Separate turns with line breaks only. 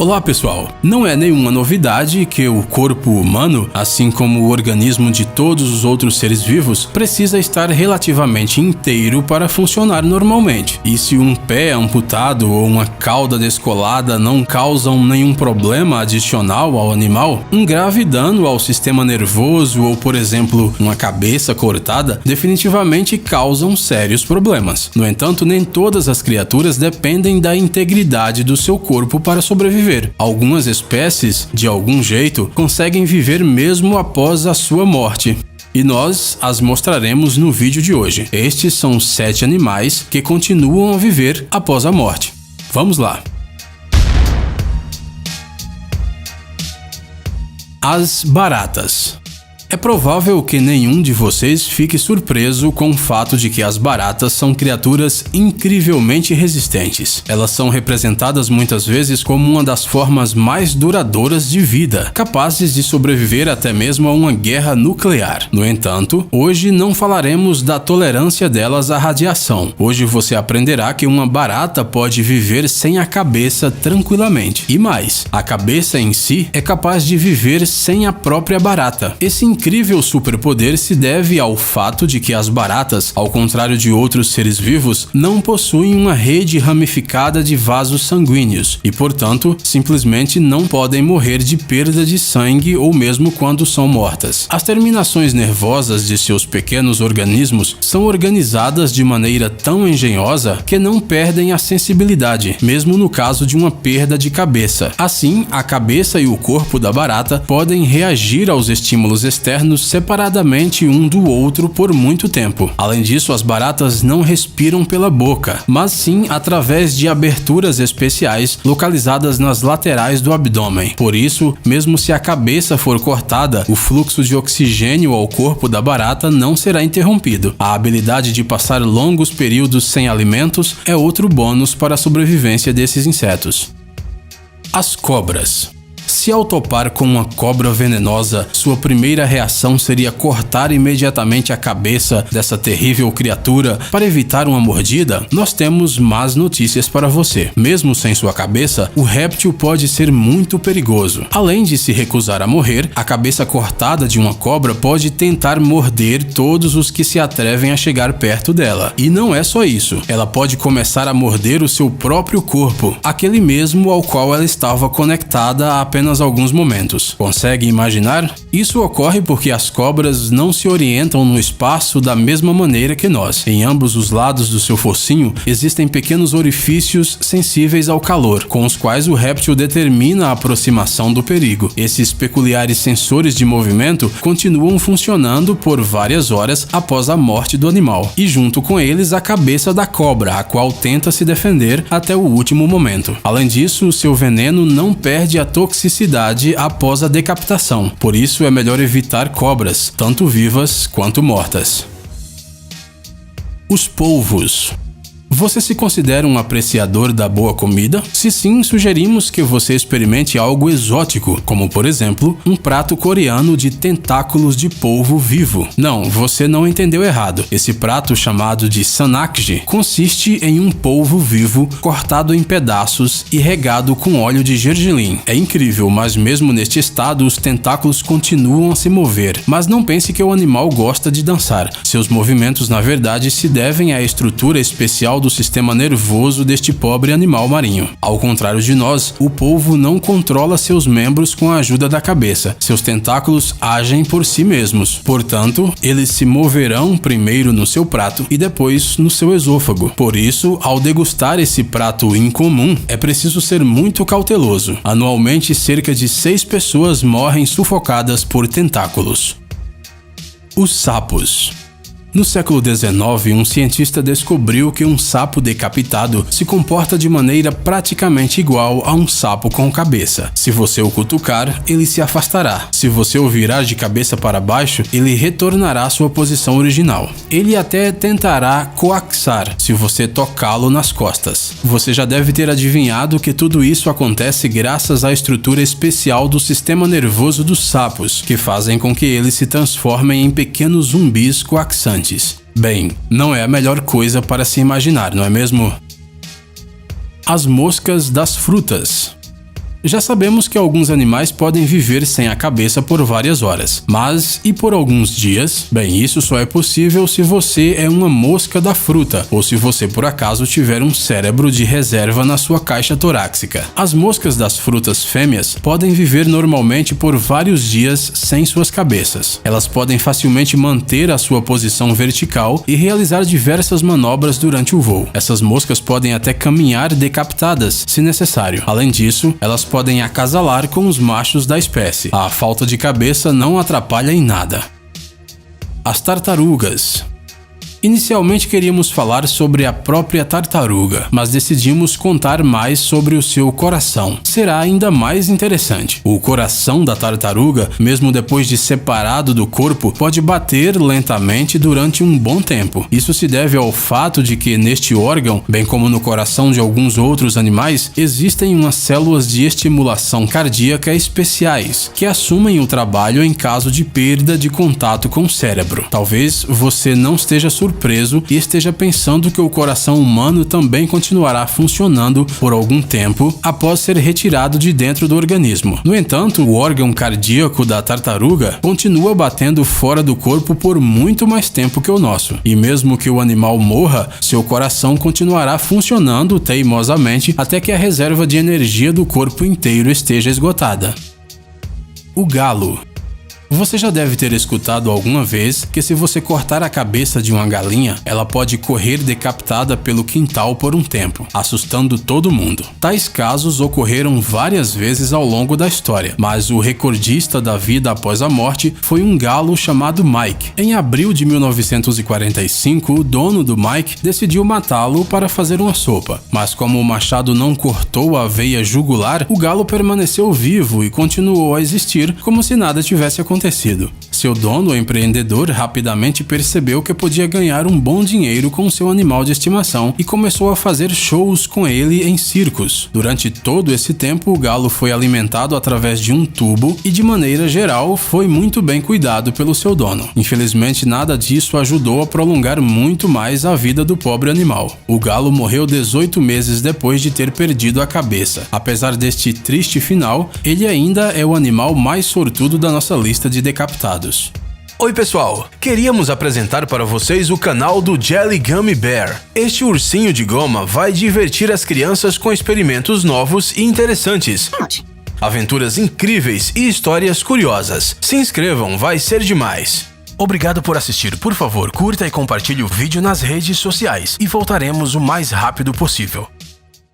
Olá pessoal, não é nenhuma novidade que o corpo humano, assim como o organismo de todos os outros seres vivos, precisa estar relativamente inteiro para funcionar normalmente. E se um pé amputado ou uma cauda descolada não causam nenhum problema adicional ao animal, um grave dano ao sistema nervoso ou, por exemplo, uma cabeça cortada, definitivamente causam sérios problemas. No entanto, nem todas as criaturas dependem da integridade do seu corpo para sobreviver. Algumas espécies, de algum jeito, conseguem viver mesmo após a sua morte. E nós as mostraremos no vídeo de hoje. Estes são 7 animais que continuam a viver após a morte. Vamos lá! As baratas. É provável que nenhum de vocês fique surpreso com o fato de que as baratas são criaturas incrivelmente resistentes. Elas são representadas muitas vezes como uma das formas mais duradouras de vida, capazes de sobreviver até mesmo a uma guerra nuclear. No entanto, hoje não falaremos da tolerância delas à radiação. Hoje você aprenderá que uma barata pode viver sem a cabeça tranquilamente. E mais, a cabeça em si é capaz de viver sem a própria barata. Esse incrível superpoder se deve ao fato de que as baratas, ao contrário de outros seres vivos, não possuem uma rede ramificada de vasos sanguíneos e, portanto, simplesmente não podem morrer de perda de sangue ou mesmo quando são mortas. As terminações nervosas de seus pequenos organismos são organizadas de maneira tão engenhosa que não perdem a sensibilidade, mesmo no caso de uma perda de cabeça. Assim, a cabeça e o corpo da barata podem reagir aos estímulos externos separadamente um do outro por muito tempo. Além disso, as baratas não respiram pela boca, mas sim através de aberturas especiais localizadas nas laterais do abdômen. Por isso, mesmo se a cabeça for cortada, o fluxo de oxigênio ao corpo da barata não será interrompido. A habilidade de passar longos períodos sem alimentos é outro bônus para a sobrevivência desses insetos. As cobras. Se ao topar com uma cobra venenosa, sua primeira reação seria cortar imediatamente a cabeça dessa terrível criatura para evitar uma mordida, nós temos más notícias para você. Mesmo sem sua cabeça, o réptil pode ser muito perigoso. Além de se recusar a morrer, a cabeça cortada de uma cobra pode tentar morder todos os que se atrevem a chegar perto dela. E não é só isso, ela pode começar a morder o seu próprio corpo, aquele mesmo ao qual ela estava conectada há apenas alguns momentos. Consegue imaginar? Isso ocorre porque as cobras não se orientam no espaço da mesma maneira que nós. Em ambos os lados do seu focinho existem pequenos orifícios sensíveis ao calor, com os quais o réptil determina a aproximação do perigo. Esses peculiares sensores de movimento continuam funcionando por várias horas após a morte do animal, e junto com eles a cabeça da cobra, a qual tenta se defender até o último momento. Além disso, seu veneno não perde a toxicidade após a decapitação, por isso é melhor evitar cobras, tanto vivas quanto mortas. Os polvos. Você se considera um apreciador da boa comida? Se sim, sugerimos que você experimente algo exótico, como por exemplo, um prato coreano de tentáculos de polvo vivo. Não, você não entendeu errado. Esse prato, chamado de sanakji, consiste em um polvo vivo cortado em pedaços e regado com óleo de gergelim. É incrível, mas mesmo neste estado, os tentáculos continuam a se mover. Mas não pense que o animal gosta de dançar. Seus movimentos, na verdade, se devem à estrutura especial do sistema nervoso deste pobre animal marinho. Ao contrário de nós, o polvo não controla seus membros com a ajuda da cabeça. Seus tentáculos agem por si mesmos. Portanto, eles se moverão primeiro no seu prato e depois no seu esôfago. Por isso, ao degustar esse prato incomum, é preciso ser muito cauteloso. Anualmente, cerca de 6 pessoas morrem sufocadas por tentáculos. Os sapos. No século XIX, um cientista descobriu que um sapo decapitado se comporta de maneira praticamente igual a um sapo com cabeça. Se você o cutucar, ele se afastará. Se você o virar de cabeça para baixo, ele retornará à sua posição original. Ele até tentará coaxar se você tocá-lo nas costas. Você já deve ter adivinhado que tudo isso acontece graças à estrutura especial do sistema nervoso dos sapos, que fazem com que eles se transformem em pequenos zumbis coaxantes. Bem, não é a melhor coisa para se imaginar, não é mesmo? As moscas das frutas. Já sabemos que alguns animais podem viver sem a cabeça por várias horas, mas e por alguns dias? Bem, isso só é possível se você é uma mosca da fruta ou se você por acaso tiver um cérebro de reserva na sua caixa torácica. As moscas das frutas fêmeas podem viver normalmente por vários dias sem suas cabeças. Elas podem facilmente manter a sua posição vertical e realizar diversas manobras durante o voo. Essas moscas podem até caminhar decapitadas, se necessário. Além disso, elas podem acasalar com os machos da espécie. A falta de cabeça não atrapalha em nada. As tartarugas. Inicialmente queríamos falar sobre a própria tartaruga, mas decidimos contar mais sobre o seu coração. Será ainda mais interessante. O coração da tartaruga, mesmo depois de separado do corpo, pode bater lentamente durante um bom tempo. Isso se deve ao fato de que neste órgão, bem como no coração de alguns outros animais, existem umas células de estimulação cardíaca especiais, que assumem o trabalho em caso de perda de contato com o cérebro. Talvez você não esteja surpreso e esteja pensando que o coração humano também continuará funcionando por algum tempo após ser retirado de dentro do organismo. No entanto, o órgão cardíaco da tartaruga continua batendo fora do corpo por muito mais tempo que o nosso. E mesmo que o animal morra, seu coração continuará funcionando teimosamente até que a reserva de energia do corpo inteiro esteja esgotada. O galo. Você já deve ter escutado alguma vez que se você cortar a cabeça de uma galinha, ela pode correr decapitada pelo quintal por um tempo, assustando todo mundo. Tais casos ocorreram várias vezes ao longo da história, mas o recordista da vida após a morte foi um galo chamado Mike. Em abril de 1945, o dono do Mike decidiu matá-lo para fazer uma sopa, mas como o machado não cortou a veia jugular, o galo permaneceu vivo e continuou a existir como se nada tivesse acontecido. Seu dono, o empreendedor, rapidamente percebeu que podia ganhar um bom dinheiro com seu animal de estimação e começou a fazer shows com ele em circos. Durante todo esse tempo, o galo foi alimentado através de um tubo e, de maneira geral, foi muito bem cuidado pelo seu dono. Infelizmente, nada disso ajudou a prolongar muito mais a vida do pobre animal. O galo morreu 18 meses depois de ter perdido a cabeça. Apesar deste triste final, ele ainda é o animal mais sortudo da nossa lista de decapitados. Oi pessoal, queríamos apresentar para vocês o canal do Jelly Gummy Bear. Este ursinho de goma vai divertir as crianças com experimentos novos e interessantes, aventuras incríveis e histórias curiosas. Se inscrevam, vai ser demais! Obrigado por assistir, por favor curta e compartilhe o vídeo nas redes sociais e voltaremos o mais rápido possível.